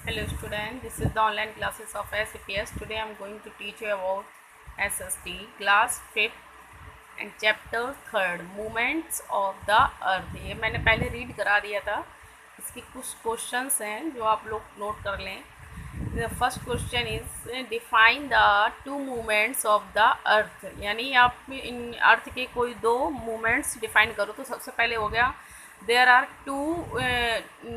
Hello student, this is the online classes of SCPS. Today I am going to teach you about SST class 5th and chapter 3rd movements of the earth. ये मैंने पहले read करा दिया था. इसकी कुछ questions हैं जो आप लोग नोट कर लें. The first question is define the two movements of the earth. यानी आप इन अर्थ के कोई दो मूवमेंट्स डिफाइन करो. तो सबसे पहले हो गया there are two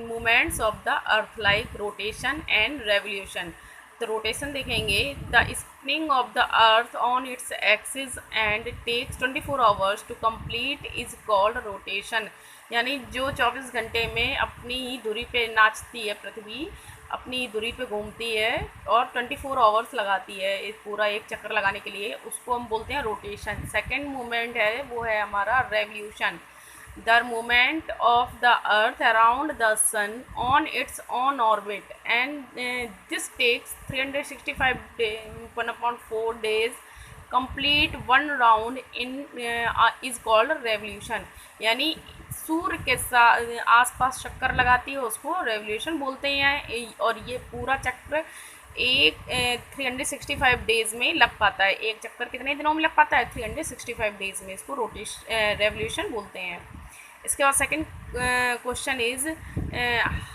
movements of the earth like rotation and revolution. तो रोटेशन देखेंगे the spinning of the earth on its axis and takes 24 hours to complete is called rotation. यानी जो 24 घंटे में अपनी ही धुरी पे नाचती है पृथ्वी, अपनी धुरी पे घूमती है और 24 आवर्स लगाती है पूरा एक चक्कर लगाने के लिए, उसको हम बोलते हैं रोटेशन. सेकेंड मूवमेंट है वो है हमारा revolution. The movement of the earth around the sun on its own orbit, and this takes 365 days 1/4 days complete one round in is called revolution. यानी सूर्य के आसपास चक्कर लगाती है उसको रेवल्यूशन बोलते हैं. और ये पूरा चक्र एक 365 डेज़ में लग पाता है. एक चक्कर कितने दिनों में लग पाता है? 365 डेज़ में. इसको रेवल्यूशन बोलते हैं. इसके बाद second question is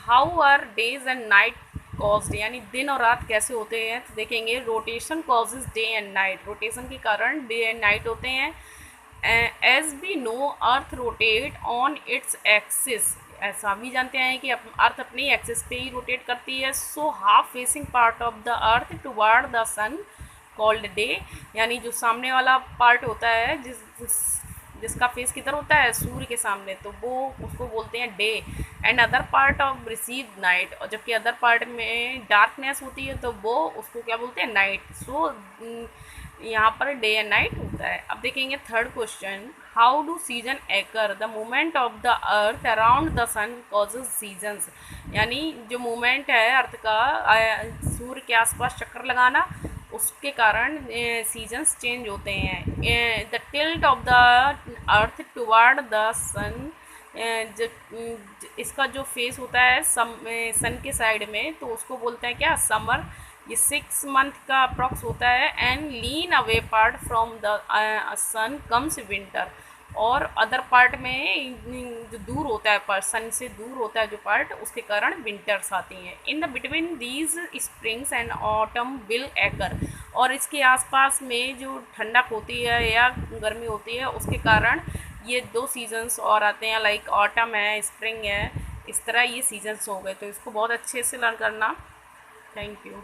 how are days and night caused. यानी दिन और रात कैसे होते हैं. तो देखेंगे rotation causes day and night. रोटेशन के कारण डे एंड नाइट होते हैं. As we know earth rotate on its axis. ऐसा भी जानते हैं कि अर्थ अपनी एक्सिस पे ही रोटेट करती है. So half facing part of the earth toward the sun called day. यानी जो सामने वाला पार्ट होता है जिसका फेस किधर होता है सूर्य के सामने, तो वो उसको बोलते हैं day. And other part of receive night. और जबकि अदर पार्ट में डार्कनेस होती है तो वो उसको क्या बोलते हैं? नाइट. सो यहाँ पर डे एंड नाइट होता है. अब देखेंगे third question, how do season occur. The movement of the earth around the sun causes seasons. यानी जो मूवमेंट है अर्थ का सूर्य के आसपास चक्कर लगाना, उसके कारण सीजन्स चेंज होते हैं. The tilt of the earth toward the sun. इसका जो फेस होता है सन के साइड में, तो उसको बोलते हैं क्या? समर. ये 6 मंथ का अप्रॉक्स होता है. And lean away part from the sun comes winter. और अदर पार्ट में जो दूर होता है सन से दूर होता है जो पार्ट, उसके कारण विंटर्स आती हैं. In the between these springs and autumn will occur. और इसके आसपास में जो ठंडक होती है या गर्मी होती है, उसके कारण ये दो सीजन्स और आते हैं लाइक ऑटम है, स्प्रिंग है. इस तरह ये सीजन्स हो गए. तो इसको बहुत अच्छे से लर्न करना. Thank you.